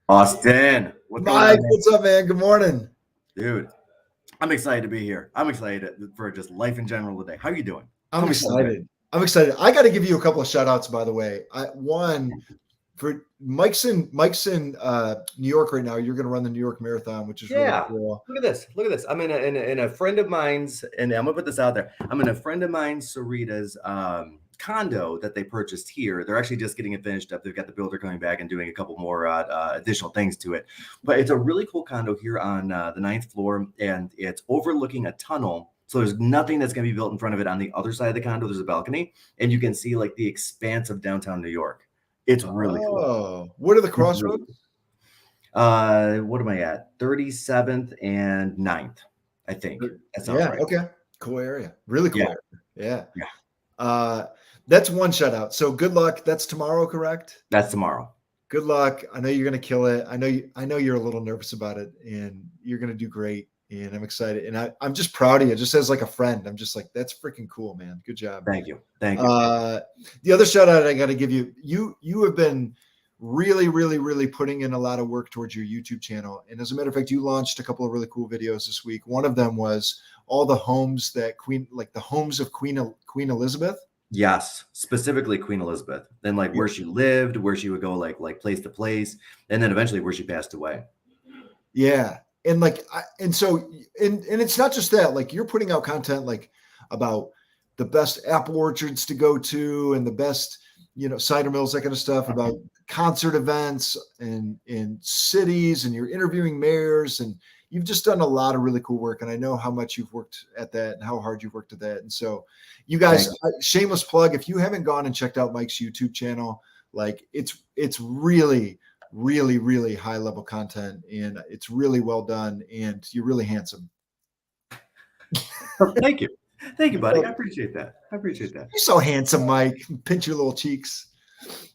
Austin, what's going on, Mike, man? what's up, man? Good morning. Dude, I'm excited to be here. I'm excited for just life in general today. How you doing? I'm Tell me something good. excited. I'm excited. I got to give you a couple of shout outs, by the way. One for Mike's in New York right now. You're going to run the New York Marathon, which is really Yeah. cool. Look at this. Look at this. I'm in a friend of mine's, and I'm gonna put this out there. I'm in a friend of mine's, Sarita's condo that they purchased here. They're actually just getting it finished up. They've got the builder coming back and doing a couple more additional things to it. But it's a really cool condo here on the ninth floor, and it's overlooking a tunnel. So there's nothing that's going to be built in front of it. On the other side of the condo, there's a balcony, and you can see like the expanse of downtown New York. It's really cool. Oh, what are the It's really crossroads? cool. What am I at? 37th and 9th, I think. That sounds Yeah. right. Okay. Cool area. Really cool Yeah. area. Yeah. Yeah. Uh, that's one shout out. So good luck. That's tomorrow, correct? That's tomorrow. Good luck. I know you're going to kill it. I know you're a little nervous about it, and you're going to do great. And I'm excited. And I'm just proud of you. Just as like a friend, I'm just like, that's freaking cool, man. Good job. Thank you. Thank you. The other shout out I got to give you, you have been really putting in a lot of work towards your YouTube channel. And as a matter of fact, you launched a couple of really cool videos this week. One of them was all the homes that the homes of Queen Elizabeth. Yes, specifically Queen Elizabeth. Then like where she lived, where she would go like place to place, and then eventually where she passed away. Yeah. And and it's not just that, like you're putting out content like about the best apple orchards to go to and the best, cider mills, that kind of stuff, about concert events and in cities, and you're interviewing mayors, and you've just done a lot of really cool work. And I know how much you've worked at that and how hard you've worked at that. And so you guys, shameless plug, if you haven't gone and checked out Mike's YouTube channel, like it's really high level content, and it's really well done, and you're really handsome. Thank you. Thank you, buddy. I appreciate that. I appreciate that. You're so handsome, Mike. Pinch your little cheeks.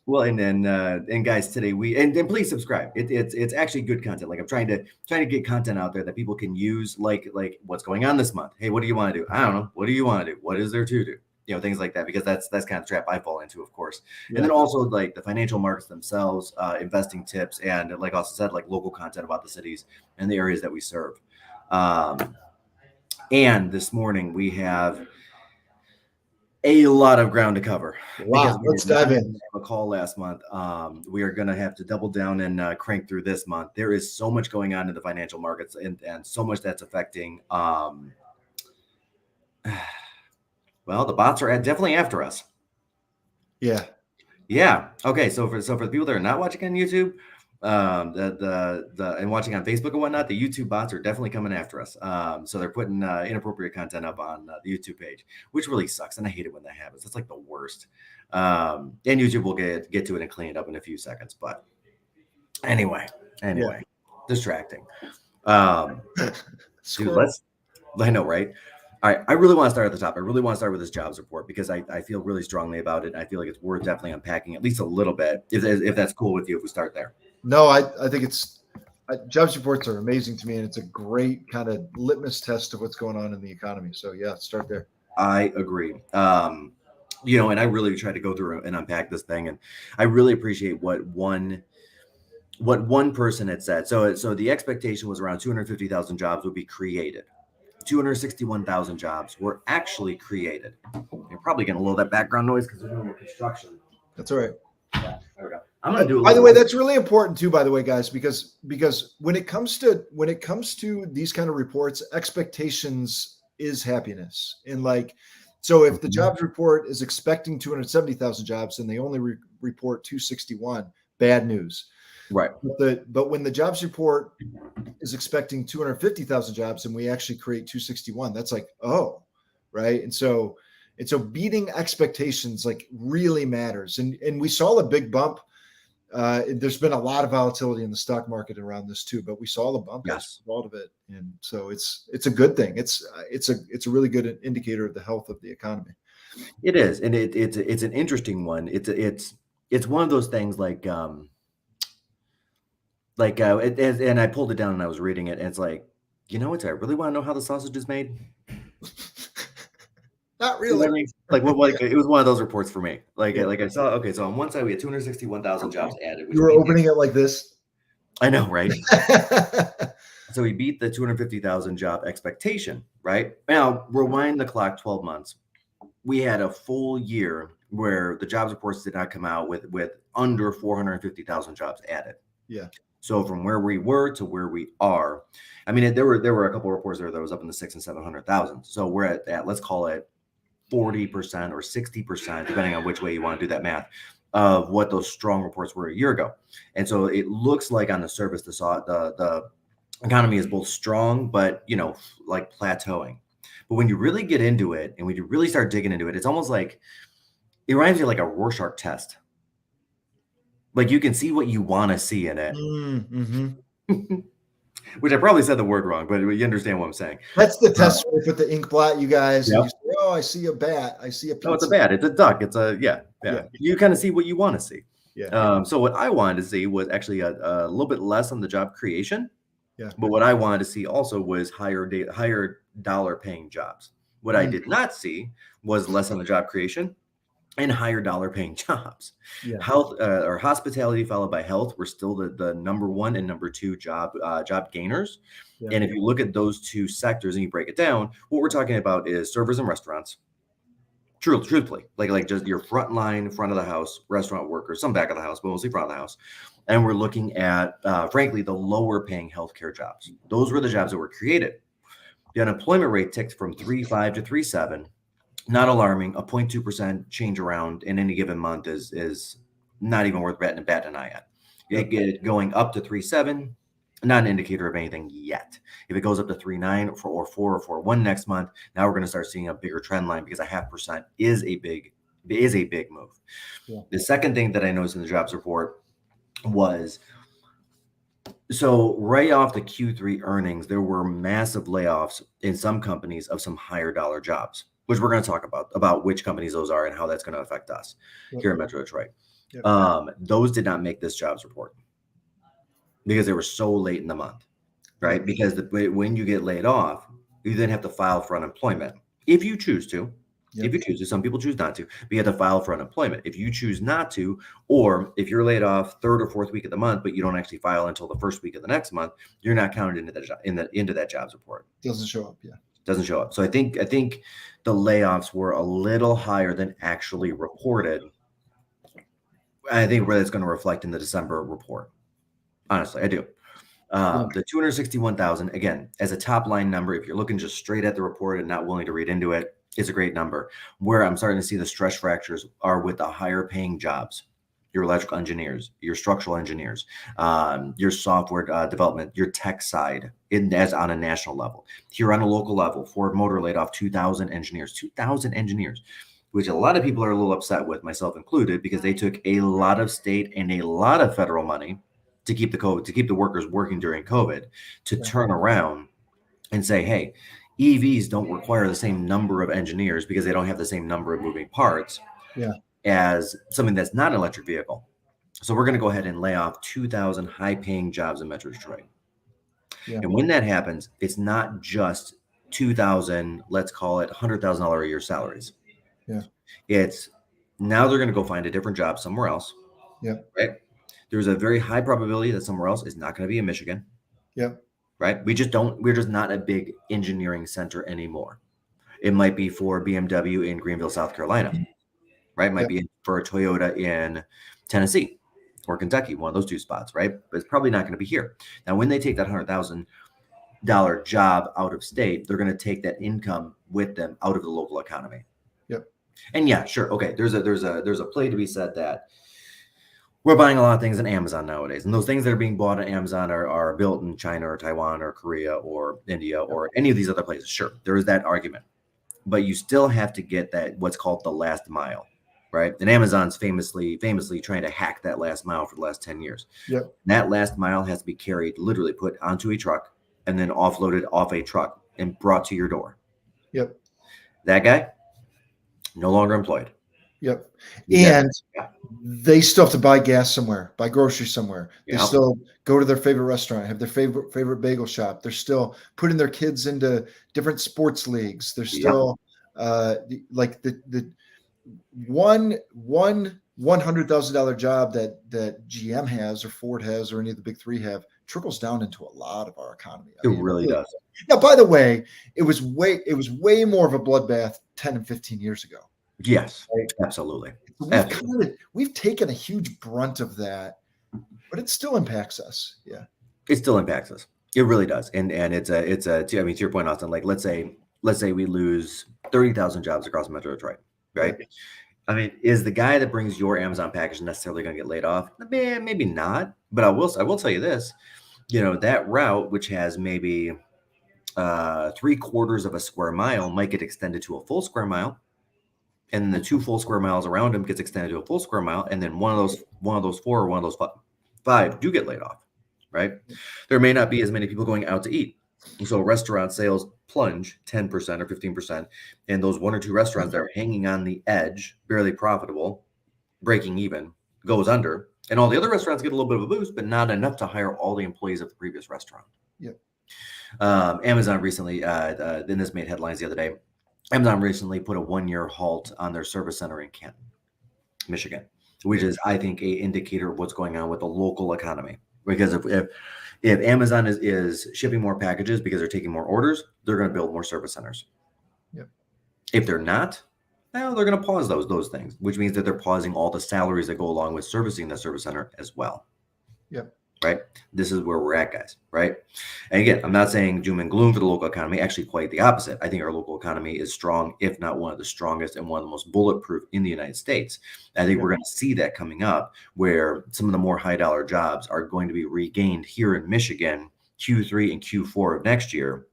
Well, and guys, today and please subscribe. It's actually good content. Like I'm trying to get content out there that people can use. Like what's going on this month? Hey, what do you want to do? I don't know. What do you want to do? What is there to do? Things like that, because that's kind of the trap I fall into, of course. Yeah. And then also like the financial markets themselves, investing tips, and like also said, like local content about the cities and the areas that we serve. And this morning we have a lot of ground to cover. Wow, let's dive in. A call last month. We are going to have to double down and crank through this month. There is so much going on in the financial markets, and so much that's affecting. Well, the bots are definitely after us. Yeah. Okay. So for the people that are not watching on YouTube, and watching on Facebook and whatnot, the YouTube bots are definitely coming after us. So they're putting inappropriate content up on the YouTube page, which really sucks, and I hate it when that happens. It's like the worst. And YouTube will get to it and clean it up in a few seconds. But anyway, distracting. Dude, I know, right? All right, I really want to start at the top. I really want to start with this jobs report, because I feel really strongly about it. I feel like it's worth definitely unpacking at least a little bit, if that's cool with you, if we start there. No, I think jobs reports are amazing to me, and it's a great kind of litmus test of what's going on in the economy. So yeah, start there. I agree. And I really tried to go through and unpack this thing, and I really appreciate what one person had said. So the expectation was around 250,000 jobs would be created. 261,000 jobs were actually created. You're probably getting a little of that background noise because we're doing construction. That's all right. Yeah, there we go. I'm gonna do. By the way, that's really important too. By the way, guys, because when it comes to these kind of reports, expectations is happiness. And so if the jobs report is expecting 270,000 jobs and they only report 261, bad news. Right. But when the jobs report is expecting 250,000 jobs and we actually create 261, that's like, oh, right. And so beating expectations like really matters. And we saw a big bump. There's been a lot of volatility in the stock market around this too, but we saw the bump as a result of it. And so it's a good thing. It's a really good indicator of the health of the economy. It is. And it's an interesting one. It's one of those things like, and I pulled it down and I was reading it, and it's like, I really want to know how the sausage is made. Not really. You know what I mean? It was one of those reports for me. I saw, okay, so on one side we had 261,000 jobs added. You were opening it like this. I know, right? So we beat the 250,000 job expectation, right? Now, rewind the clock 12 months. We had a full year where the jobs reports did not come out with under 450,000 jobs added. Yeah. So from where we were to where we are, I mean, there were a couple of reports there that was up in the 600,000 and 700,000. So we're at that. Let's call it 40% or 60%, depending on which way you want to do that math, of what those strong reports were a year ago. And so it looks like on the surface, the economy is both strong, but like plateauing. But when you really get into it and when you really start digging into it, it's almost like it reminds you of like a Rorschach test. Like you can see what you want to see in it. Mm-hmm. Which I probably said the word wrong, but you understand what I'm saying. That's the test where you put the ink blot, you guys, and Yep. you say, "Oh, I see a bat. I see a pizza." No, it's a bat. It's a duck. It's a yeah. You kind of see what you want to see. Yeah. So what I wanted to see was actually a little bit less on the job creation. Yeah. But what I wanted to see also was higher dollar paying jobs. What I did not see was less on the job creation and higher dollar paying jobs. Yeah. Health or hospitality followed by health were still the number one and number two job gainers. Yeah. And if you look at those two sectors and you break it down, what we're talking about is servers and restaurants. Truthfully, like just your front line, front of the house, restaurant workers, some back of the house, but mostly front of the house. And we're looking at, frankly, the lower paying healthcare jobs. Those were the jobs that were created. The unemployment rate ticked from 3.5 to 3.7. Not alarming. A 0.2% change around in any given month is not even worth batting an eye at. Going up to 3.7, not an indicator of anything yet. If it goes up to 3.9 or 4 or 4.1 next month, now we're going to start seeing a bigger trend line because a 0.5% is a big move. Yeah. The second thing that I noticed in the jobs report was, so right off the Q3 earnings, there were massive layoffs in some companies of some higher dollar jobs, which we're going to talk about which companies those are and how that's going to affect us here in Metro Detroit. Those did not make this jobs report because they were so late in the month, right? Because when you get laid off, you then have to file for unemployment if you choose to. If you choose to, some people choose not to, but you have to file for unemployment. If you choose not to, or if you're laid off third or fourth week of the month, but you don't actually file until the first week of the next month, you're not counted into that jobs report. Doesn't show up. Doesn't show up. So I think the layoffs were a little higher than actually reported. I think where that's going to reflect in the December report. Honestly, I do. The 261,000, again, as a top line number, if you're looking just straight at the report and not willing to read into it, it's a great number. Where I'm starting to see the stress fractures are with the higher paying jobs, your electrical engineers, your structural engineers, your software development, your tech side, as on a national level. Here on a local level, Ford Motor laid off 2,000 engineers, which a lot of people are a little upset with, myself included, because they took a lot of state and a lot of federal money to keep the workers working during COVID, to turn around and say, hey, EVs don't require the same number of engineers because they don't have the same number of moving parts as something that's not an electric vehicle. So we're going to go ahead and lay off 2,000 high-paying jobs in Metro Detroit. And when that happens, it's not just 2,000, let's call it $100,000 a year salaries. It's now they're going to go find a different job somewhere else. Right? There's a very high probability that somewhere else is not going to be in Michigan. Right? We're just not a big engineering center anymore. It might be for BMW in Greenville, South Carolina, right? It might be for a Toyota in Tennessee or Kentucky, one of those two spots, right? But it's probably not going to be here. Now, when they take that $100,000 job out of state, they're going to take that income with them out of the local economy. And yeah, sure. Okay. There's a play to be said that we're buying a lot of things on Amazon nowadays. And those things that are being bought on Amazon are built in China or Taiwan or Korea or India or any of these other places. Sure. There is that argument, but you still have to get that, what's called the last mile, right? And Amazon's famously trying to hack that last mile for the last 10 years. That last mile has to be carried, literally put onto a truck and then offloaded off a truck and brought to your door. That guy, no longer employed. And they still have to buy gas somewhere, buy groceries somewhere. They still go to their favorite restaurant, have their favorite bagel shop. They're still putting their kids into different sports leagues. They're still like the one $100,000 job that GM has or Ford has or any of the big three have trickles down into a lot of our economy. It really does. Now, by the way, it was way more of a bloodbath 10 and 15 years ago. Yes, right? Absolutely. We've taken a huge brunt of that, but it still impacts us. Yeah. It still impacts us. It really does. And it's a I mean, to your point, Austin, like let's say we lose 30,000 jobs across Metro Detroit, right? Yeah. I mean, is the guy that brings your Amazon package necessarily going to get laid off? Maybe not. But I will tell you this, that route, which has maybe 3/4 of a square mile, might get extended to a full square mile. And then the 2 full square miles around him gets extended to a full square mile. And then one of those 4 or one of those 5 do get laid off, right? There may not be as many people going out to eat. So restaurant sales plunge 10% or 15%. And those 1 or 2 restaurants that are hanging on the edge, barely profitable, breaking even, goes under. And all the other restaurants get a little bit of a boost, but not enough to hire all the employees of the previous restaurant. Yep. Amazon recently, then this made headlines the other day. Amazon recently put a 1-year halt on their service center in Canton, Michigan, which is, I think, a indicator of what's going on with the local economy. Because if Amazon is shipping more packages because they're taking more orders, they're going to build more service centers. Yep. If they're not, well, they're going to pause those things, which means that they're pausing all the salaries that go along with servicing the service center as well. Yep. Right? This is where we're at, guys, right? And again, I'm not saying doom and gloom for the local economy, actually quite the opposite. I think our local economy is strong, if not one of the strongest and one of the most bulletproof in the United States. I think we're going to see that coming up, where some of the more high dollar jobs are going to be regained here in Michigan, Q3 and Q4 of next year.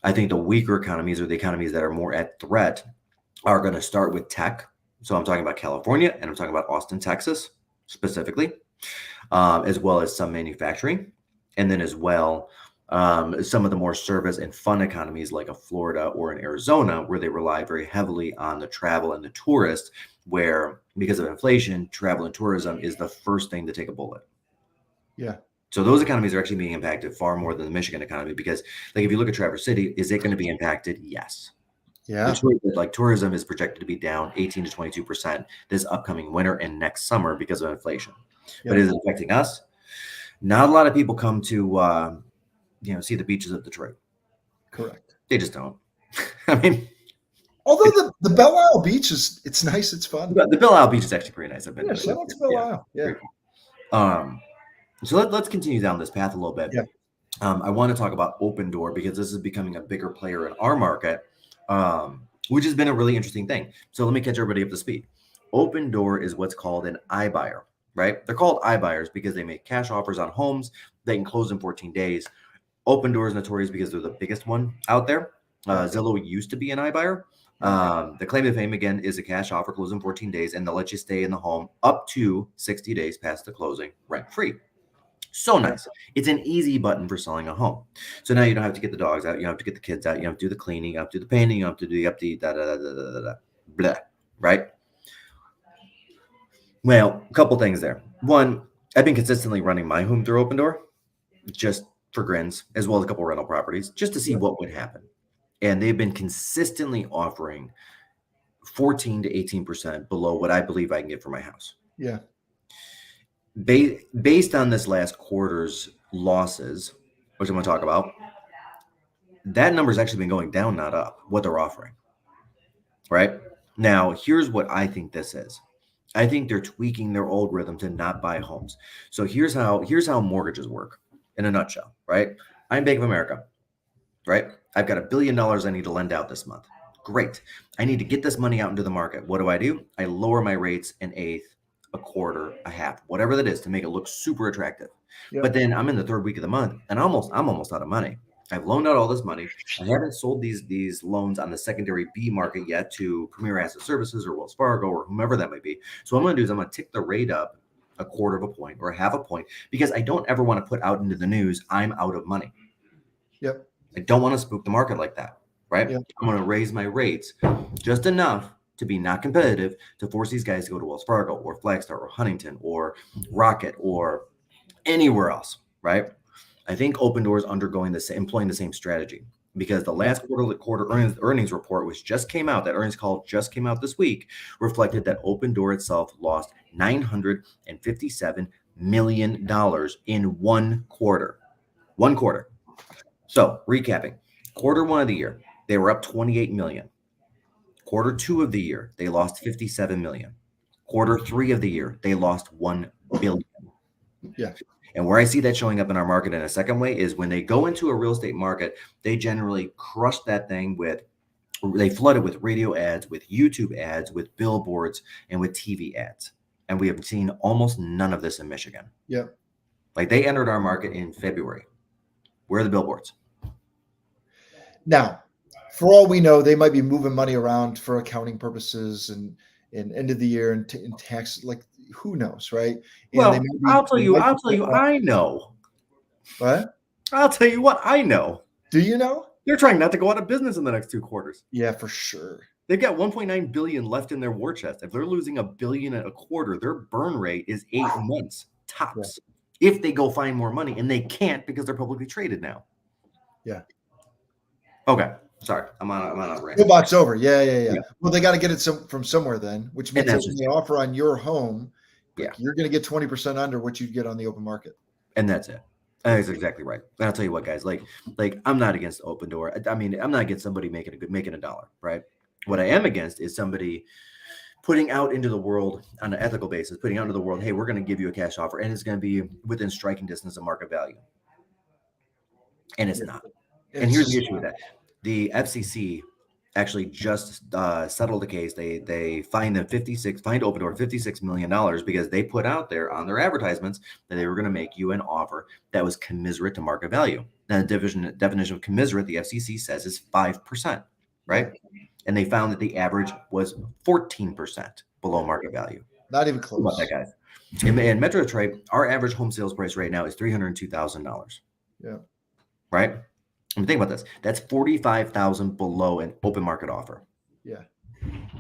I think the weaker economies, or the economies that are more at threat, are going to start with tech. So I'm talking about California, and I'm talking about Austin, Texas, specifically. As well as some manufacturing, and then as well some of the more service and fun economies like a Florida or an Arizona, where they rely very heavily on the travel and the tourist, where because of inflation, travel and tourism is the first thing to take a bullet. Yeah. So those economies are actually being impacted far more than the Michigan economy, because like if you look at Traverse City, is it going to be impacted? Yes. Yeah. Tourism is projected to be down 18 to 22% this upcoming winter and next summer because of inflation. Yeah. But is it affecting us? Not a lot of people come to see the beaches of Detroit. Correct. They just don't. I mean, although the Belle Isle Beach it's nice, it's fun. The Belle Isle Beach is actually pretty nice. I've been. Yeah, shout out to Belle Isle. Yeah. Cool. So let's continue down this path a little bit. Yeah. I want to talk about Open Door, because this is becoming a bigger player in our market, which has been a really interesting thing. So let me catch everybody up to speed. Open Door is what's called an iBuyer. Right? They're called iBuyers because they make cash offers on homes. They can close in 14 days. Open Door is notorious because they're the biggest one out there. Zillow used to be an iBuyer. The claim to fame, again, is a cash offer, close in 14 days, and they'll let you stay in the home up to 60 days past the closing, rent-free. So nice. It's an easy button for selling a home. So now you don't have to get the dogs out. You don't have to get the kids out. You don't have to do the cleaning. You don't have to do the painting. You don't have to do the blah, right? Well, a couple things there. One, I've been consistently running my home through Open Door, just for grins, as well as a couple rental properties, just to see what would happen. And they've been consistently offering 14 to 18% below what I believe I can get for my house. Yeah. Based on this last quarter's losses, which I'm going to talk about, that number's actually been going down, not up, what they're offering. Right? Now, here's what I think this is. I think they're tweaking their old rhythm to not buy homes. So here's how mortgages work in a nutshell, right? I'm Bank of America, right? I've got $1 billion I need to lend out this month. Great. I need to get this money out into the market. What do? I lower my rates an eighth, a quarter, a half, whatever that is, to make it look super attractive. Yep. But then I'm in the 3rd week of the month and I'm almost out of money. I've loaned out all this money. I haven't sold these loans on the secondary B market yet to Premier Asset Services or Wells Fargo or whomever that might be. So what I'm going to do is I'm going to tick the rate up a quarter of a point or a half a point, because I don't ever want to put out into the news I'm out of money. Yep. I don't want to spook the market like that, right? Yep. I'm going to raise my rates just enough to be not competitive to force these guys to go to Wells Fargo or Flagstar or Huntington or Rocket or anywhere else, right? I think Open Door is employing employing the same strategy. because the last quarter earnings report was just came out. That earnings call just came out this week, reflected that Open Door itself lost $957 million in one quarter. One quarter. So recapping, quarter one of the year, they were up 28 million. Quarter two of the year, they lost 57 million. Quarter three of the year, they lost 1 billion. Yeah. And where I see that showing up in our market in a second way is when they go into a real estate market, they generally crush that thing they flood it with radio ads, with YouTube ads, with billboards, and with TV ads. And we have seen almost none of this in Michigan. Yeah. Like they entered our market in February. Where are the billboards? Now, for all we know, they might be moving money around for accounting purposes and end of the year and tax. Like, who knows, right? And Well, I'll tell you, I know. What? I'll tell you what, I know. Do you know? They're trying not to go out of business in the next 2 quarters. Yeah, for sure. They've got 1.9 billion left in their war chest. If they're losing $1 billion a quarter, their burn rate is 8 months tops. Yeah. If they go find more money, and they can't because they're publicly traded now. Yeah. Okay. Sorry, I'm on a rant. Full box over. Yeah. Well, they got to get it from somewhere then, which means that when they offer on your home, you're going to get 20% under what you'd get on the open market. And that's it. That's exactly right. And I'll tell you what, guys, like I'm not against Open Door. I mean, I'm not against somebody making $1, right? What I am against is somebody putting out into the world on an ethical basis, putting out into the world, hey, we're going to give you a cash offer, and it's going to be within striking distance of market value. And it's not. And here's the issue with that. The FCC actually just settled the case. They fined them Open Door $56 million because they put out there on their advertisements that they were going to make you an offer that was commiserate to market value. Now, the definition of commiserate, the FCC says, is 5%, right? And they found that the average was 14% below market value. Not even close. About that, guys. In Metro Detroit, our average home sales price right now is $302,000. Yeah. Right? I mean, think about this. That's $45,000 below an open market offer. Yeah.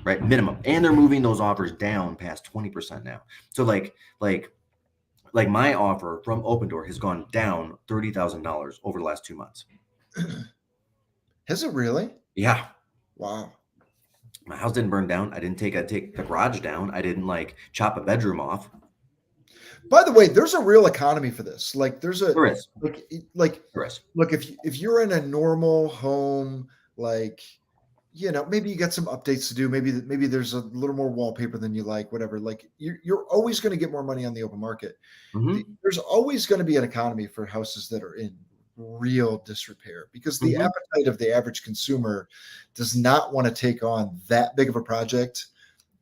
Right? Minimum. And they're moving those offers down past 20% now. So like my offer from Open Door has gone down $30,000 over the last 2 months. Has it really? Yeah. Wow. My house didn't burn down. I didn't take the garage down. I didn't chop a bedroom off. By the way, there's a real economy for this. Like there is. There is. Look, if you're in a normal home, maybe you got some updates to do. Maybe there's a little more wallpaper than you like, whatever. Like you're always going to get more money on the open market. Mm-hmm. There's always going to be an economy for houses that are in real disrepair because the appetite of the average consumer does not want to take on that big of a project,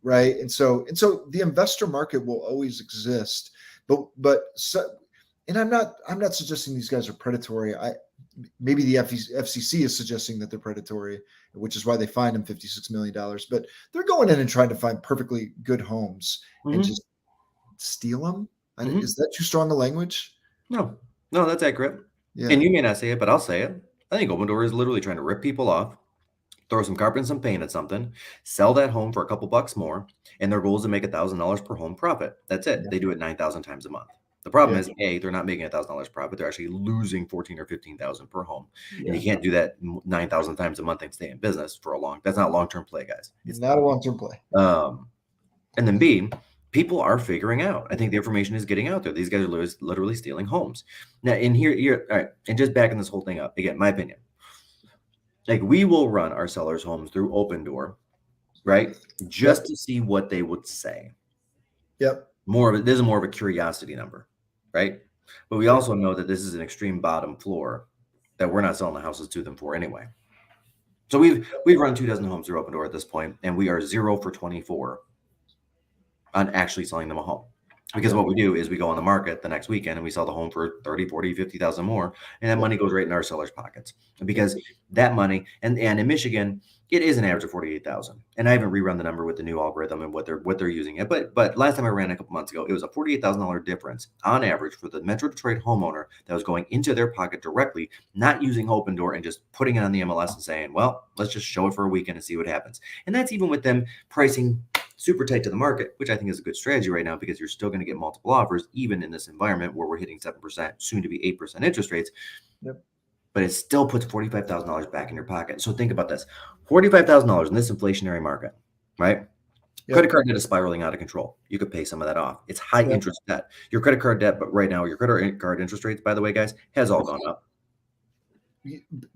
right? And so the investor market will always exist, and I'm not suggesting these guys are predatory. Maybe the FCC is suggesting that they're predatory, which is why they fined them $56 million. But they're going in and trying to find perfectly good homes and just steal them. Is that too strong a language? No, that's accurate. Yeah. And you may not say it, but I'll say it. I think Open Door is literally trying to rip people off, throw some carpet and some paint at something, sell that home for a couple bucks more, and their goal is to make $1,000 per home profit. That's it. Yeah. They do it 9,000 times a month. The problem is, A, they're not making $1,000 profit. They're actually losing $14,000 or $15,000 per home. Yeah. And you can't do that 9,000 times a month and stay in business for that's not long-term play, guys. It's not a long-term play. And then B, people are figuring out. I think the information is getting out there. These guys are literally stealing homes. Now, in here, all right, and just backing this whole thing up, again, my opinion. Like, we will run our sellers' homes through Open Door, right? Just to see what they would say. Yep. This is more of a curiosity number, right? But we also know that this is an extreme bottom floor that we're not selling the houses to them for anyway. So we've run 24 homes through Open Door at this point, and we are 0 for 24 on actually selling them a home. Because what we do is we go on the market the next weekend and we sell the home for 30, 40, 50,000 more. And that money goes right in our sellers' pockets. Because that money, and in Michigan, it is an average of 48,000. And I haven't rerun the number with the new algorithm and what they're using it. But last time I ran a couple months ago, it was a $48,000 difference on average for the Metro Detroit homeowner that was going into their pocket directly, not using Open Door and just putting it on the MLS and saying, well, let's just show it for a weekend and see what happens. And that's even with them pricing super tight to the market, which I think is a good strategy right now because you're still going to get multiple offers, even in this environment where we're hitting 7%, soon to be 8% interest rates. Yep. but it still puts $45,000 back in your pocket. So think about this: $45,000 in this inflationary market, right? Yep. Credit card debt is spiraling out of control. You could pay some of that off. It's high interest debt. Your credit card debt, but right now your credit card interest rates, by the way, guys, has all gone up.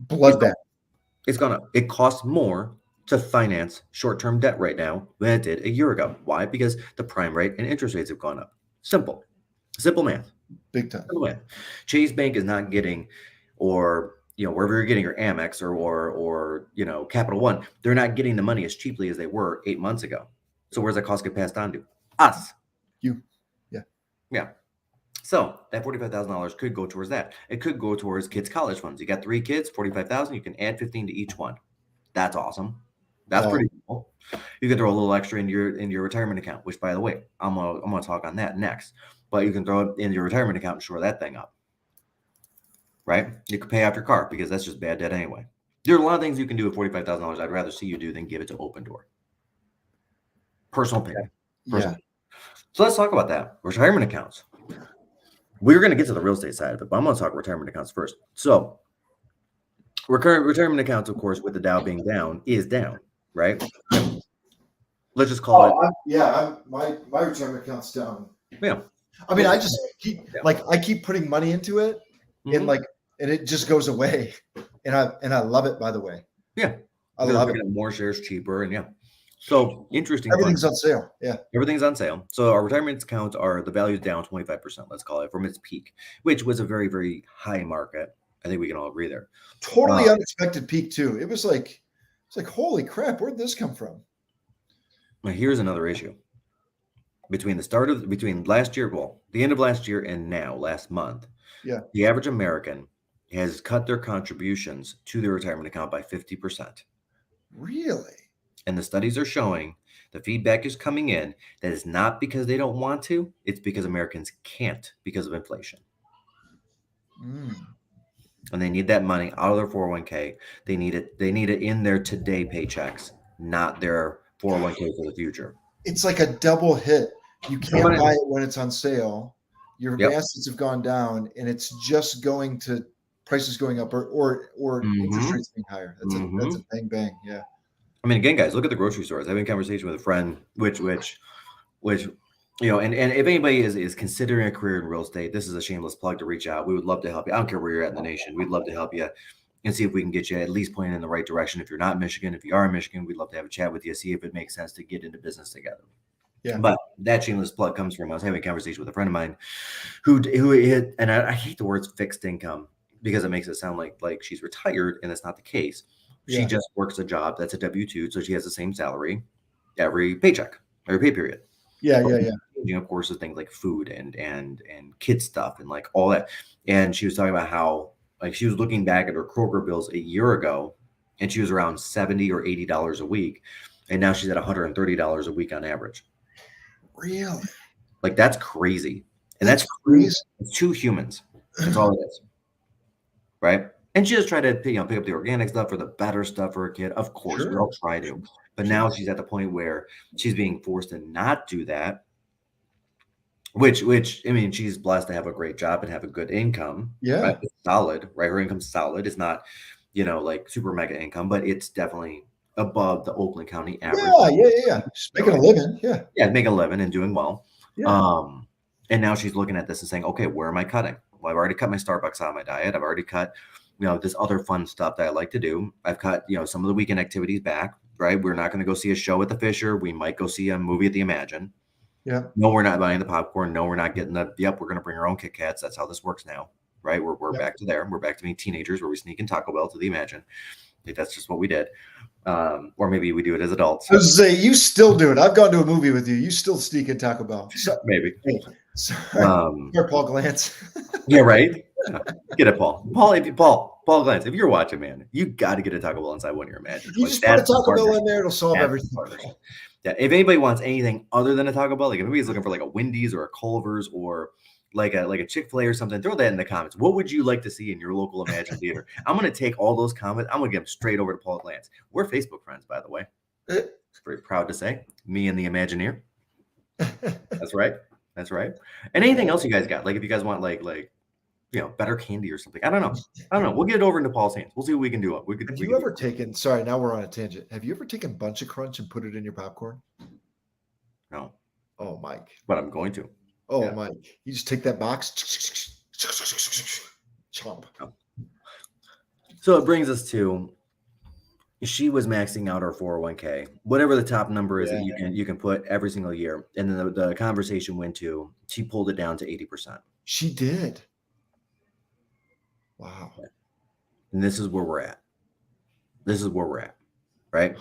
Bloodbath. It's gone up. It costs more to finance short-term debt right now than it did a year ago. Why? Because the prime rate and interest rates have gone up. Simple math. Big time. Simple math. Chase Bank is not getting, or wherever you're getting your Amex or Capital One, they're not getting the money as cheaply as they were 8 months ago. So where's that cost get passed on to? Us. You. Yeah. So that $45,000 could go towards that. It could go towards kids' college funds. You got 3 kids, $45,000. You can add 15 to each one. That's awesome. That's pretty cool. You can throw a little extra in your retirement account, which, by the way, I'm gonna talk on that next. But you can throw it in your retirement account and shore that thing up. Right? You could pay off your car because that's just bad debt anyway. There are a lot of things you can do with $45,000. I'd rather see you do than give it to Open Door. Personal opinion. Yeah. So let's talk about that. Retirement accounts. We're going to get to the real estate side of it, but I'm going to talk retirement accounts first. So retirement accounts, of course, with the Dow being down, is down, right? Let's just call it. My retirement account's down. Yeah. I mean, I just keep I keep putting money into it, and it just goes away, and I love it. By the way, yeah, I love it. More shares cheaper, and so interesting. Everything's on sale. Yeah, everything's on sale. So our retirement accounts the value's down 25%. Let's call it from its peak, which was a very, very high market. I think we can all agree there. Totally unexpected peak too. It was like, holy crap, where'd this come from? Now here's another issue. Between last year, the end of last year and now, last month, the average American has cut their contributions to their retirement account by 50%. Really? And the studies are showing, the feedback is coming in, that it's not because they don't want to, it's because Americans can't because of inflation. And they need that money out of their 401k. They need it in their today paychecks, not their 401k for the future. It's like a double hit. You can't buy it when it's on sale. Your assets have gone down, and it's just going to prices going up or interest rates being higher. That's a bang bang. Yeah. I mean, again, guys, look at the grocery stores. I had a conversation with a friend, which and if anybody is considering a career in real estate, this is a shameless plug to reach out. We would love to help you. I don't care where you're at in the nation. We'd love to help you and see if we can get you at least pointed in the right direction. If you're not in Michigan, if you are in Michigan, we'd love to have a chat with you, see if it makes sense to get into business together. Yeah. But that shameless plug comes from, I was having a conversation with a friend of mine who and I hate the words fixed income because it makes it sound like she's retired, and that's not the case. She just works a job that's a W-2, so she has the same salary every paycheck, every pay period. Yeah. Of course, the things like food and kid stuff and like all that. And she was talking about how she was looking back at her Kroger bills a year ago, and she was around $70 or $80 a week, and now she's at $130 a week on average. Really? Like, that's crazy. And that's crazy. It's 2 humans. That's all it is. Right? And she just tried to pick up the organic stuff or the better stuff for her kid. Of course, we all try to. But now she's at the point where she's being forced to not do that. Which I mean, she's blessed to have a great job and have a good income. Yeah. Right? It's solid, right? Her income's solid. It's not, like super mega income, but it's definitely above the Oakland County average. Yeah. She's making a living. Yeah. Yeah, making a living and doing well. Yeah. And now she's looking at this and saying, okay, where am I cutting? Well, I've already cut my Starbucks out of my diet. I've already cut, this other fun stuff that I like to do. I've cut, some of the weekend activities back, right? We're not going to go see a show at the Fisher. We might go see a movie at the Imagine. Yeah. No, we're not buying the popcorn. No, we're not getting we're going to bring our own Kit Kats. That's how this works now, right? We're back to there. We're back to being teenagers where we sneak in Taco Bell to the Imagine. I think that's just what we did. Or maybe we do it as adults. I was say, you still do it. I've gone to a movie with you. You still sneak in Taco Bell. Maybe. Hey, sorry. Paul Glantz. Yeah, right. Get it, Paul. Paul Glantz, if you're watching, man, you got to get a Taco Bell inside one of your Imagine. You just put a Taco Bell in there, it'll solve everything. Yeah, if anybody wants anything other than a Taco Bell, like if anybody's looking for like a Wendy's or a Culver's or like a Chick-fil-A or something, throw that in the comments. What would you like to see in your local Imagine theater? I'm going to take all those comments. I'm going to get them straight over to Paul Glantz. We're Facebook friends, by the way. Very proud to say. Me and the Imagineer. That's right. And anything else you guys got? Like if you guys want like better candy or something. I don't know. We'll get it over into Paul's hands. We'll see what we can do. Have you ever taken, sorry, now we're on a tangent. Have you ever taken Bunch of Crunch and put it in your popcorn? No. Oh, Mike. But I'm going to. Oh, yeah. Mike. You just take that box. Chomp. So it brings us to, she was maxing out her 401k, whatever the top number is that you can put every single year. And then the conversation went to, she pulled it down to 80%. She did. Wow. And this is where we're at. Right?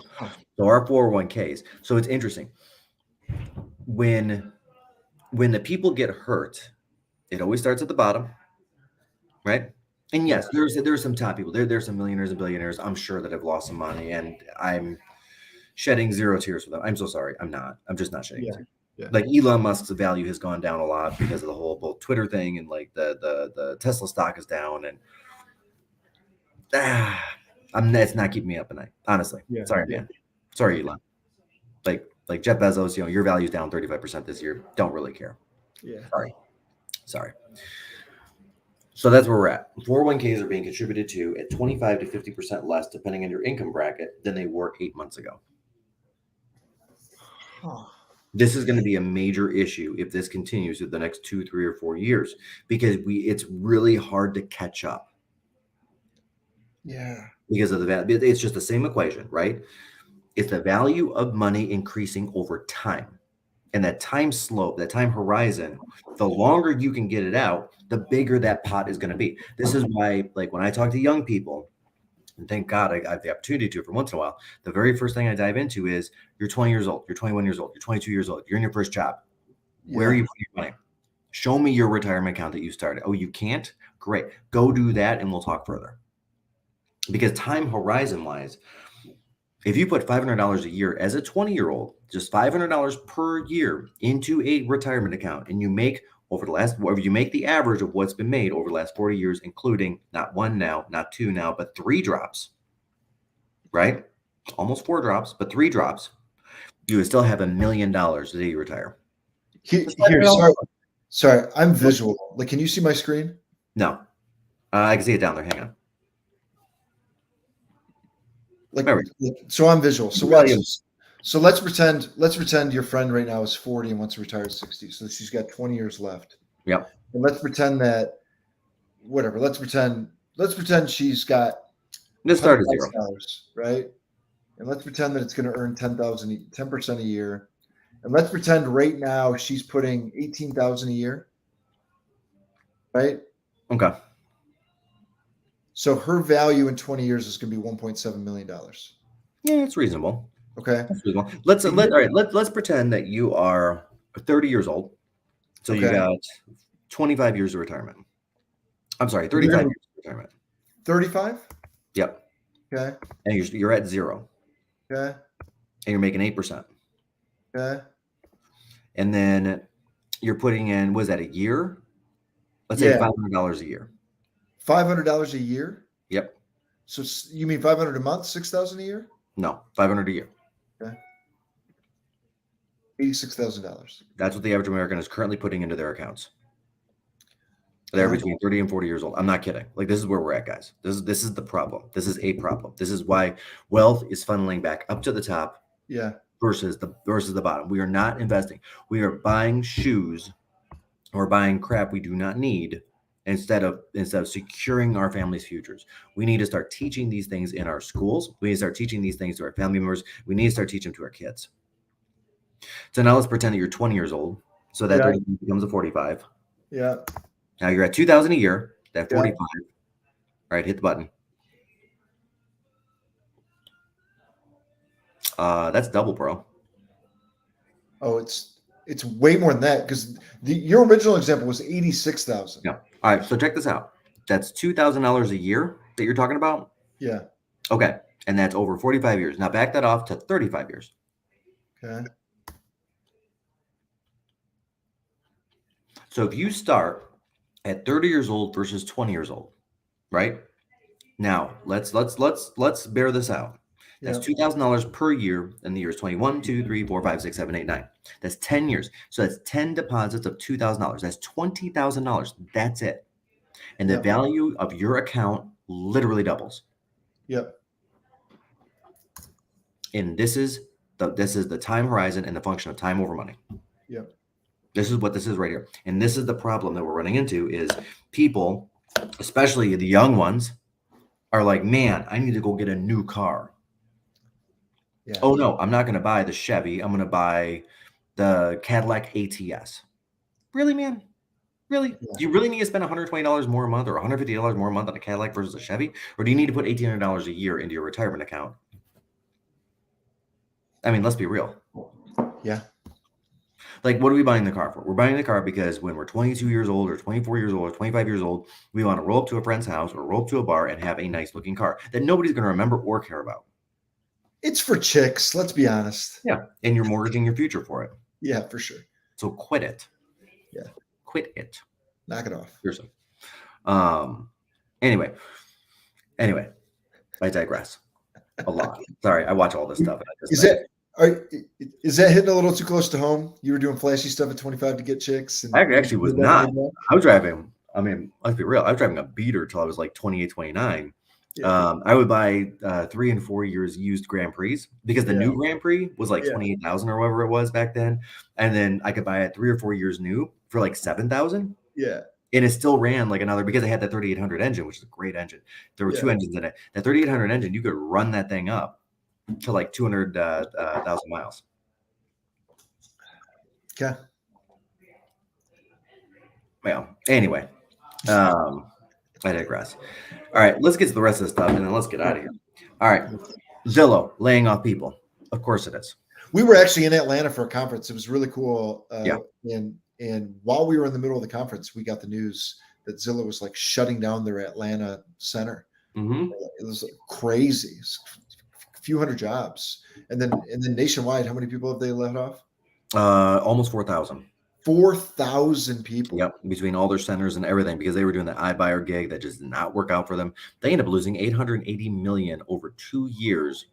So our 401ks. So it's interesting. When the people get hurt, it always starts at the bottom, right? And yes, there's some top people. There's some millionaires and billionaires, I'm sure, that have lost some money, and I'm shedding zero tears for them. I'm so sorry. I'm not. I'm just not shedding tears. Yeah. Like Elon Musk's value has gone down a lot because of the whole both Twitter thing, and like the Tesla stock is down, and it's not keeping me up at night, honestly. Sorry, man. Sorry, Elon. Like Jeff Bezos, your value's down 35% this year. Don't really care. Yeah. Sorry. So that's where we're at. 401ks are being contributed to at 25 to 50% less, depending on your income bracket, than they were 8 months ago. This is going to be a major issue if this continues for the next 2, 3, or 4 years, because it's really hard to catch up. Yeah. Because of the value. It's just the same equation, right? It's the value of money increasing over time. And that time slope, that time horizon, the longer you can get it out, the bigger that pot is going to be. This is why, like, when I talk to young people, and thank God I have the opportunity to for once in a while, the very first thing I dive into is, you're 20 years old, you're 21 years old, you're 22 years old, you're in your first job. Where are you putting your money? Show me your retirement account that you started. Oh, you can't? Great. Go do that and we'll talk further. Because time horizon wise, if you put $500 a year as a 20-year-old, just $500 per year into a retirement account, and you make you make the average of what's been made over the last 40 years, including not one now, not two now, but 3 drops, right? Almost 4 drops, but 3 drops, you would still have $1 million the day you retire. Here, sorry, I'm visual. Like, can you see my screen? No, I can see it down there. Hang on. So I'm visual. So let's pretend your friend right now is 40 and wants to retire at 60. So she's got 20 years left. Yep. And let's pretend that whatever. Let's pretend she's got let's start at $0, right? And let's pretend that it's going to earn 10% a year. And let's pretend right now she's putting 18,000 a year. Right? Okay. So her value in 20 years is going to be $1.7 million. Yeah, it's reasonable. Okay. That's reasonable. Let's pretend that you are 30 years old. So you got 25 years of retirement. I'm sorry, 35 years of retirement. 35? Yep. Okay. And you're at 0. Okay. And you're making 8%. Okay. And then you're putting in, was that a year? Let's say $500 a year. $500 a year? Yep. So you mean 500 a month, 6,000 a year? No, 500 a year. Okay. $86,000. That's what the average American is currently putting into their accounts. They're between 30 and 40 years old. I'm not kidding. Like, this is where we're at, guys. This is the problem. This is a problem. This is why wealth is funneling back up to the top. Yeah. Versus the bottom. We are not investing. We are buying shoes or buying crap we do not need instead of securing our family's futures. We need to start teaching these things in our schools. We need to start teaching these things to our family members. We need to start teaching them to our kids. So now let's pretend that you're 20 years old. So that 30 becomes a 45. Yeah. Now you're at 2,000 a year. That 45. All right, hit the button. That's double, bro. Oh, it's way more than that, because your original example was 86,000. Yeah. All right. So check this out. That's $2,000 a year that you're talking about. Yeah. Okay. And that's over 45 years. Now back that off to 35 years. Okay. So if you start at 30 years old versus 20 years old, right? Now let's bear this out. That's $2,000 per year in the years 21, 2, 3, 4, 5, 6, 7, 8, 9. That's 10 years. So that's 10 deposits of $2,000. That's $20,000. That's it. and the Yep. value of your account literally doubles. Yep. And this is the time horizon and the function of time over money. Yep. This is what this is right here. And this is the problem that we're running into is people, especially the young ones, are like, man, I need to go get a new car. Yeah. Oh no, I'm not going to buy the Chevy. I'm going to buy the Cadillac ATS. Really, man? Really? Yeah. Do you really need to spend $120 more a month or $150 more a month on a Cadillac versus a Chevy? Or do you need to put $1,800 a year into your retirement account? I mean, let's be real. Yeah. Like, what are we buying the car for? We're buying the car because when we're 22 years old or 24 years old or 25 years old, we want to roll up to a friend's house or roll up to a bar and have a nice looking car that nobody's going to remember or care about. It's for chicks. Let's be honest. Yeah. And you're mortgaging your future for it. Yeah, for sure. So quit it. Yeah. Quit it. Knock it off. Seriously. Anyway, I digress a lot. Sorry, I watch all this stuff. Is that hitting a little too close to home? You were doing flashy stuff at 25 to get chicks? And I actually was not. I was driving. I mean, let's be real. I was driving a beater till I was like 28, 29. Yeah. I would buy 3 and 4 years used Grand Prix because the new Grand Prix was like 28,000 or whatever it was back then. And then I could buy it 3 or 4 years new for like 7,000. Yeah. And it still ran like another, because it had that 3800 engine, which is a great engine. There were 2 engines in it. That 3800 engine, you could run that thing up to like 200,000 miles. Okay. Well, anyway, I digress. All right, let's get to the rest of the stuff and then let's get out of here. All right, Zillow laying off people. Of course it is. We were actually in Atlanta for a conference. It was really cool. Yeah. And while we were in the middle of the conference, we got the news that Zillow was like shutting down their Atlanta center. Mm-hmm. It was crazy. A few hundred jobs. And then nationwide, how many people have they let off? Almost 4,000. 4,000 people. Yep, between all their centers and everything, because they were doing the iBuyer gig that just did not work out for them. They ended up losing $880 million over 2 years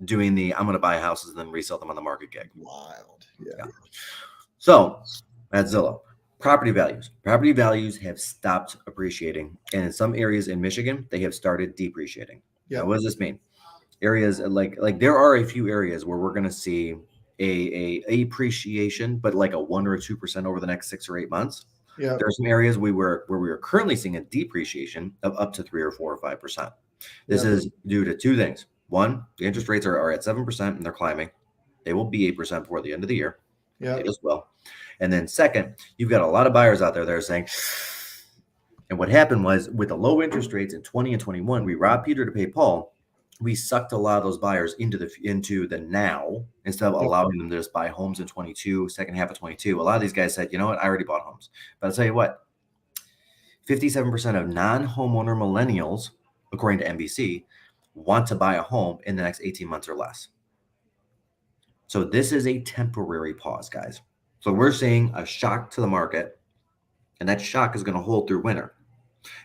doing the I'm going to buy houses and then resell them on the market gig. Wild. Yeah. So at Zillow, property values have stopped appreciating, and in some areas in Michigan, they have started depreciating. Yeah. Now, what does this mean? Areas like there are a few areas where we're going to see a appreciation, but like a 1 or 2% over the next 6 or 8 months. Yeah. There are some areas where we are currently seeing a depreciation of up to 3 or 4 or 5%. This is due to 2 things. One, the interest rates are at 7% and they're climbing. They will be 8% before the end of the year. Yeah. As well. And then second, you've got a lot of buyers out there that are saying, and what happened was with the low interest rates in 20 and 21, we robbed Peter to pay Paul. We sucked a lot of those buyers into the now instead of allowing them to just buy homes in 22, second half of 22. A lot of these guys said, you know what, I already bought homes. But I'll tell you what, 57% of non-homeowner millennials, according to NBC, want to buy a home in the next 18 months or less. So this is a temporary pause, guys. So we're seeing a shock to the market, and that shock is going to hold through winter.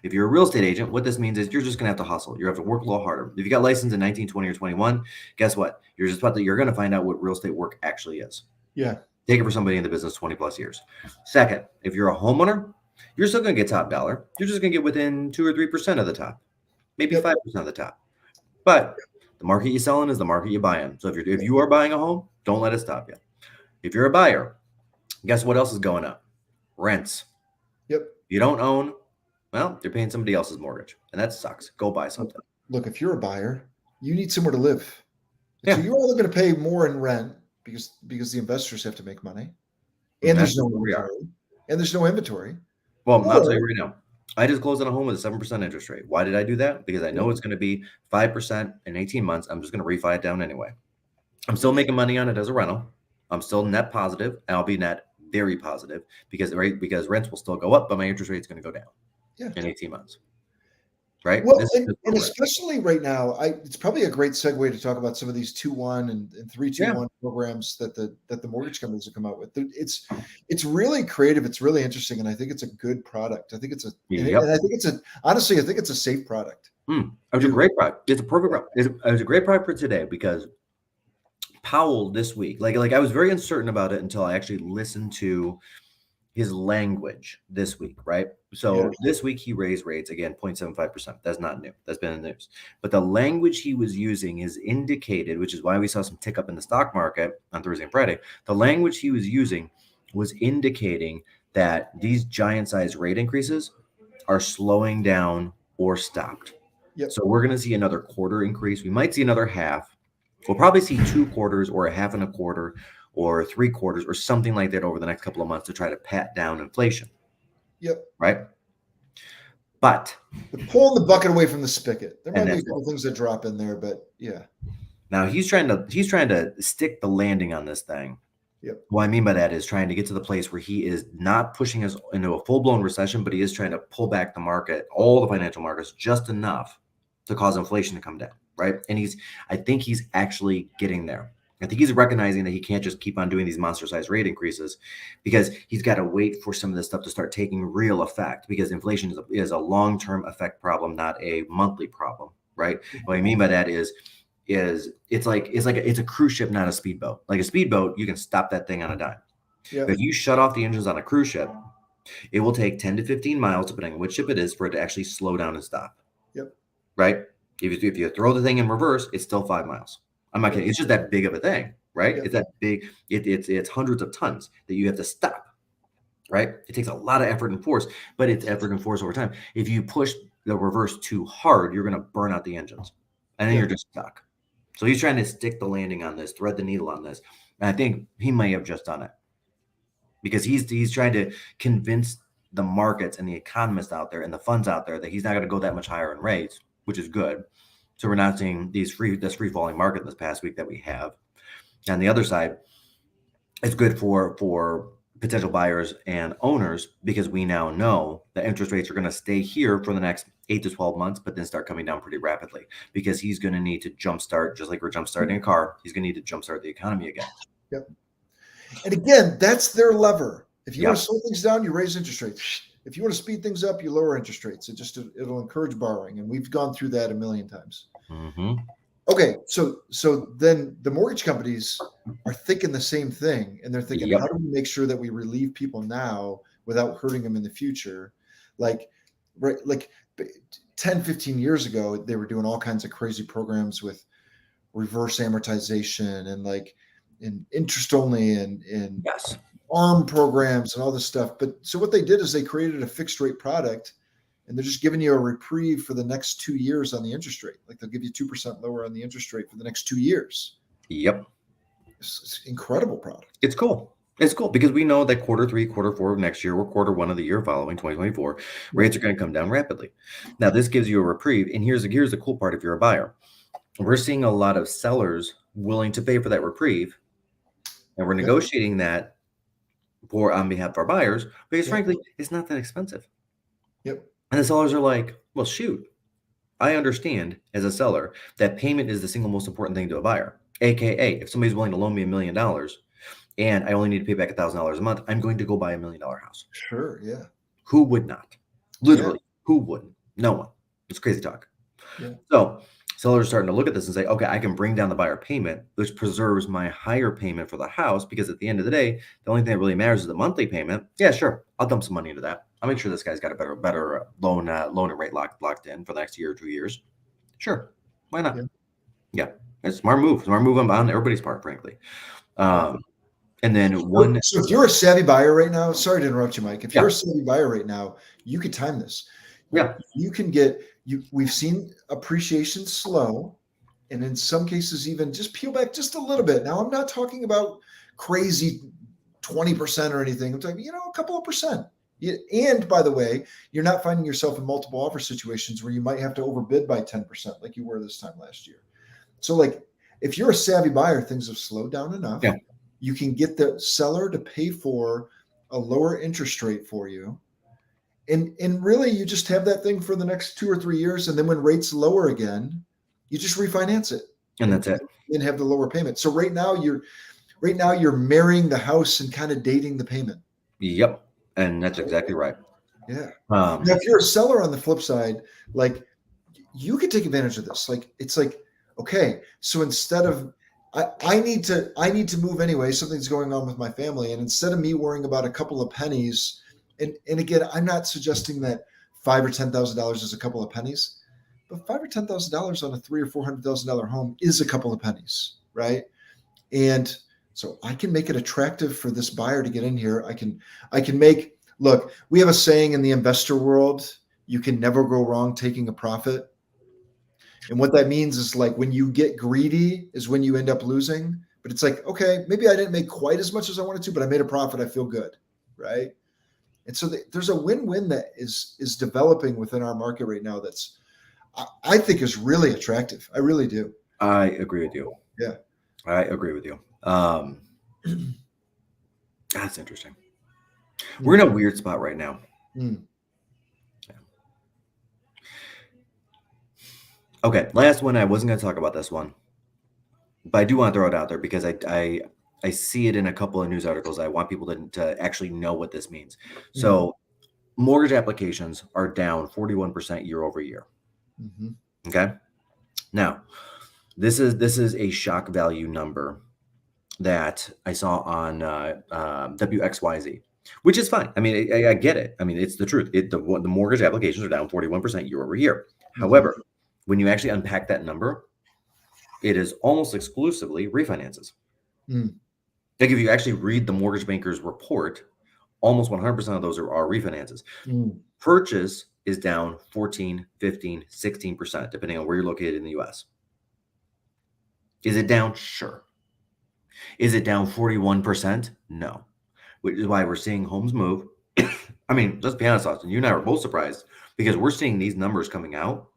If you're a real estate agent, what this means is you're just going to have to hustle. You're going to have to work a little harder. If you got licensed in 19, 20, or 21, guess what? You're going to find out what real estate work actually is. Yeah. Take it for somebody in the business 20 plus years. Second, if you're a homeowner, you're still going to get top dollar. You're just going to get within 2 or 3% of the top, maybe 5% of the top. But the market you sell in is the market you buy in. So if you are buying a home, don't let it stop you. If you're a buyer, guess what else is going up? Rents. Yep. You don't own, well, you're paying somebody else's mortgage, and that sucks. Go buy something. Look, if you're a buyer, you need somewhere to live. Yeah. So you're only going to pay more in rent because the investors have to make money, and there's no inventory. And there's no inventory. Well, I'll tell you right now. I just closed on a home with a 7% interest rate. Why did I do that? Because I know it's going to be 5% in 18 months. I'm just going to refi it down anyway. I'm still making money on it as a rental. I'm still net positive, and I'll be net very positive because rents will still go up, but my interest rate is going to go down in 18 months. Right? Well, and especially right now, it's probably a great segue to talk about some of these 2-1 and 3-2-1 programs that the mortgage companies have come out with. It's really creative. It's really interesting, and I think it's a good product. I think it's honestly, I think it's a safe product. It's a great product. It's a perfect product. It's a great product for today because Powell this week, like I was very uncertain about it until I actually listened to his language this week, right? So this week he raised rates again 0.75%. That's not new. That's been in the news. But the language he was using is indicated, which is why we saw some tick up in the stock market on Thursday and Friday. The language he was using was indicating that these giant size rate increases are slowing down or stopped. Yep. So we're going to see another quarter increase. We might see another half. We'll probably see 2 quarters or a half and a quarter or 3 quarters or something like that over the next couple of months to try to pat down inflation. Yep. Right. But they're pulling the bucket away from the spigot. There might be a that's couple things that drop in there, but yeah. now he's trying to stick the landing on this thing. Yep. What I mean by that is trying to get to the place where he is not pushing us into a full-blown recession, but he is trying to pull back the market, all the financial markets, just enough to cause inflation to come down, right? And I think he's actually getting there. I think he's recognizing that he can't just keep on doing these monster-sized rate increases because he's got to wait for some of this stuff to start taking real effect, because inflation is a long-term effect problem, not a monthly problem, right? What I mean by that is it's a cruise ship, not a speedboat. Like a speedboat, you can stop that thing on a dime. Yeah. If you shut off the engines on a cruise ship, it will take 10 to 15 miles, depending on which ship it is, for it to actually slow down and stop. Yep. Right? If you throw the thing in reverse, it's still 5 miles. I'm not kidding. It's just that big of a thing, right? Yep. It's that big. It's hundreds of tons that you have to stop, right? It takes a lot of effort and force, but it's effort and force over time. If you push the reverse too hard, you're going to burn out the engines, and then you're just stuck. So he's trying to stick the landing on this, thread the needle on this. And I think he may have just done it because he's trying to convince the markets and the economists out there and the funds out there that he's not going to go that much higher in rates, which is good. So we're not seeing this free falling market this past week that we have. On the other side, it's good for potential buyers and owners because we now know that interest rates are going to stay here for the next 8 to 12 months, but then start coming down pretty rapidly because he's going to need to jumpstart, just like we're jumpstarting a car. He's going to need to jumpstart the economy again. Yep. And again, that's their lever. If you want to slow things down, you raise interest rates. If you want to speed things up, you lower interest rates. It'll encourage borrowing, and we've gone through that a million times. Mm-hmm. Okay, so then the mortgage companies are thinking the same thing, and they're thinking, how do we make sure that we relieve people now without hurting them in the future? Like 10, 15 years ago, they were doing all kinds of crazy programs with reverse amortization and interest only and ARM programs and all this stuff. But so what they did is they created a fixed rate product, and they're just giving you a reprieve for the next 2 years on the interest rate. Like they'll give you 2% lower on the interest rate for the next 2 years. Yep. It's an incredible product. It's cool. It's cool because we know that quarter 3, quarter 4 of next year, or quarter 1 of the year following 2024, rates are going to come down rapidly. Now, this gives you a reprieve. And here's the cool part if you're a buyer. We're seeing a lot of sellers willing to pay for that reprieve. And we're negotiating that on behalf of our buyers because, frankly, it's not that expensive. Yep. And the sellers are like, well, shoot, I understand as a seller that payment is the single most important thing to a buyer. AKA, if somebody's willing to loan me $1 million and I only need to pay back $1,000 a month, I'm going to go buy $1 million house. Sure, yeah. Who would not? Literally, who wouldn't? No one. It's crazy talk. Yeah. So sellers are starting to look at this and say, okay, I can bring down the buyer payment, which preserves my higher payment for the house, because at the end of the day, the only thing that really matters is the monthly payment. Yeah, sure. I'll dump some money into that. I'll make sure this guy's got a better loan and rate locked in for the next year or 2 years. Sure. Why not? Yeah. It's a smart move. Smart move on everybody's part, frankly. And then So if you're a savvy buyer right now, sorry to interrupt you, Mike. If you're a savvy buyer right now, you could time this. Yeah. You can we've seen appreciation slow, and in some cases even just peel back just a little bit. Now I'm not talking about crazy 20% or anything. I'm talking, a couple of percent. And by the way, you're not finding yourself in multiple offer situations where you might have to overbid by 10% like you were this time last year. So if you're a savvy buyer, things have slowed down enough. Yeah. You can get the seller to pay for a lower interest rate for you. And really you just have that thing for the next 2 or 3 years. And then when rates lower again, you just refinance it. And that's it. And have the lower payment. So right now you're marrying the house and kind of dating the payment. Yep. And that's exactly right. Yeah. Now, if you're a seller on the flip side, you could take advantage of this. Okay, so instead of I need to move anyway. Something's going on with my family. And instead of me worrying about a couple of pennies, and again, I'm not suggesting that $5,000 or $10,000 is a couple of pennies, but $5,000 or $10,000 on a $300,000 or $400,000 home is a couple of pennies, right? And so I can make it attractive for this buyer to get in here. I can make, look, we have a saying in the investor world, you can never go wrong taking a profit. And what that means is like when you get greedy is when you end up losing. But it's like, okay, maybe I didn't make quite as much as I wanted to, but I made a profit. I feel good, right? And so there's a win-win that is developing within our market right now that's I think is really attractive. I really do. I agree with you. Yeah. I agree with you. That's interesting. We're in a weird spot right now. Mm. Okay, last one. I wasn't going to talk about this one, but I do want to throw it out there because I see it in a couple of news articles. I want people to actually know what this means. So mortgage applications are down 41% year over year. Mm-hmm. Okay. Now, this is a shock value number that I saw on WXYZ, which is fine. I mean, I get it. I mean, it's the truth. The mortgage applications are down 41% year over year. Mm-hmm. However, when you actually unpack that number, it is almost exclusively refinances. Mm. Like if you actually read the mortgage banker's report, almost 100% of those are refinances. Mm. Purchase is down 14, 15, 16%, depending on where you're located in the US. Is it down? Sure. Is it down 41%? No. Which is why we're seeing homes move. I mean, let's be honest, Austin, you and I were both surprised because we're seeing these numbers coming out.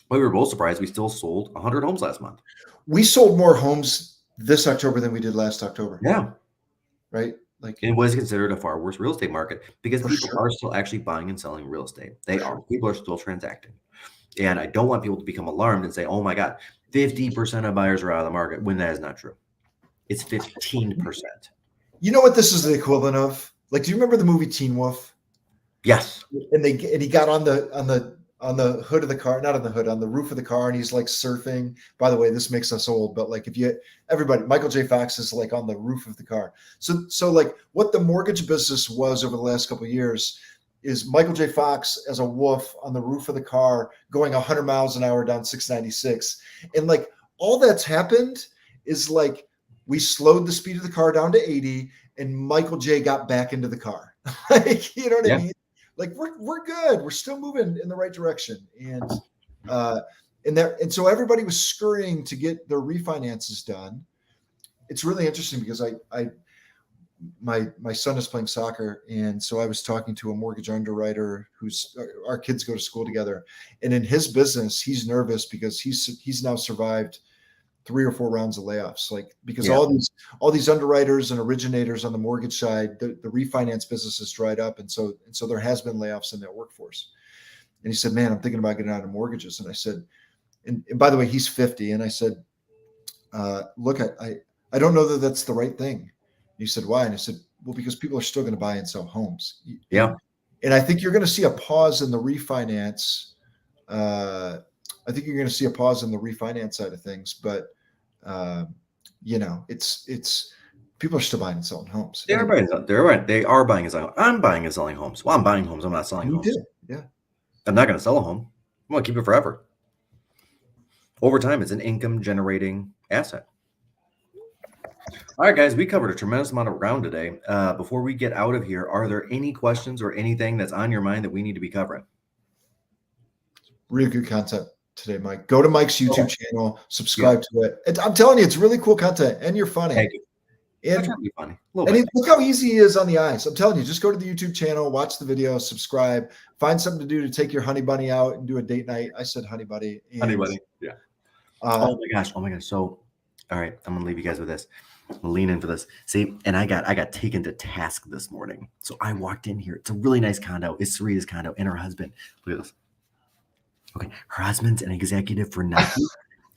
But we were both surprised we still sold 100 homes last month. We sold more homes this October than we did last October. Yeah. Right? Like it was considered a far worse real estate market because people are still actually buying and selling real estate. They are. People are still transacting. And I don't want people to become alarmed and say, oh my God, 50% of buyers are out of the market, when that is not true. It's 15%. You know what this is the equivalent of? Like, do you remember the movie Teen Wolf? Yes. And he got on the hood of the car, not on the hood, on the roof of the car, and he's like surfing. By the way, this makes us old, but like Michael J. Fox is like on the roof of the car. So like what the mortgage business was over the last couple of years is Michael J. Fox as a wolf on the roof of the car going 100 miles an hour down 696. And like all that's happened is like we slowed the speed of the car down to 80 and Michael J. got back into the car. Like, you know what I mean? Like we're good. We're still moving in the right direction. And so everybody was scurrying to get their refinances done. It's really interesting because my son is playing soccer. And so I was talking to a mortgage underwriter who's our kids go to school together. And in his business, he's nervous because he's now survived 3 or 4 rounds of layoffs, like because all these underwriters and originators on the mortgage side, the refinance business has dried up, and so there has been layoffs in that workforce. And he said, "Man, I'm thinking about getting out of mortgages." And I said, and by the way, he's 50, and I said, "Look, I don't know that that's the right thing." And he said, "Why?" And I said, "Well, because people are still going to buy and sell homes." Yeah, and I think you're going to see a pause in the refinance. I think you're going to see a pause in the refinance side of things, but it's people are still buying and selling homes. They are buying and selling. I'm buying and selling homes. Well, I'm buying homes. I'm not selling homes. Did. Yeah. I'm not going to sell a home. I'm going to keep it forever. Over time, it's an income generating asset. All right, guys, we covered a tremendous amount of ground today. Before we get out of here, are there any questions or anything that's on your mind that we need to be covering? Really good content today, Mike. Go to Mike's YouTube channel, subscribe to it. I'm telling you, it's really cool content, and you're funny. Thank you. And, be funny. Look how easy he is on the eyes. I'm telling you, just go to the YouTube channel, watch the video, subscribe, find something to do to take your honey bunny out and do a date night. I said honey bunny. Honey bunny. Yeah. Oh my gosh. So, all right, I'm gonna leave you guys with this. I'm gonna lean in for this. See, and I got taken to task this morning. So I walked in here. It's a really nice condo. It's Sarita's condo and her husband. Look at this. Okay, her husband's an executive for Nike,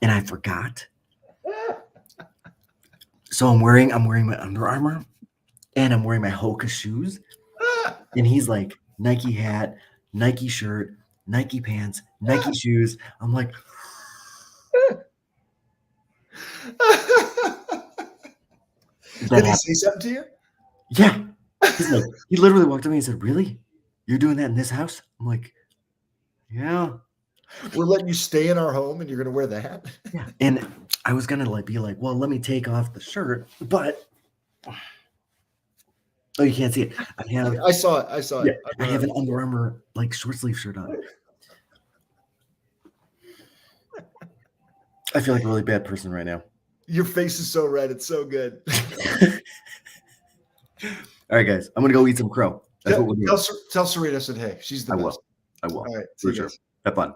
and I forgot. So I'm wearing my Under Armour, and I'm wearing my Hoka shoes, and he's like Nike hat, Nike shirt, Nike pants, Nike shoes. I'm like. Did he say something to you? Yeah. He's like, he literally walked up to me and said, "Really? You're doing that in this house?" I'm like, "Yeah." We're letting you stay in our home and you're going to wear the hat? Yeah. And I was going to be like, well, let me take off the shirt, but oh, you can't see it. I saw it. I saw it. Yeah, I have an Under Armour short sleeve shirt on. I feel like a really bad person right now. Your face is so red. It's so good. All right, guys. I'm going to go eat some crow. That's what we'll do. Tell Sarita I said, hey, she's the best. I will. All right. For sure. Have fun.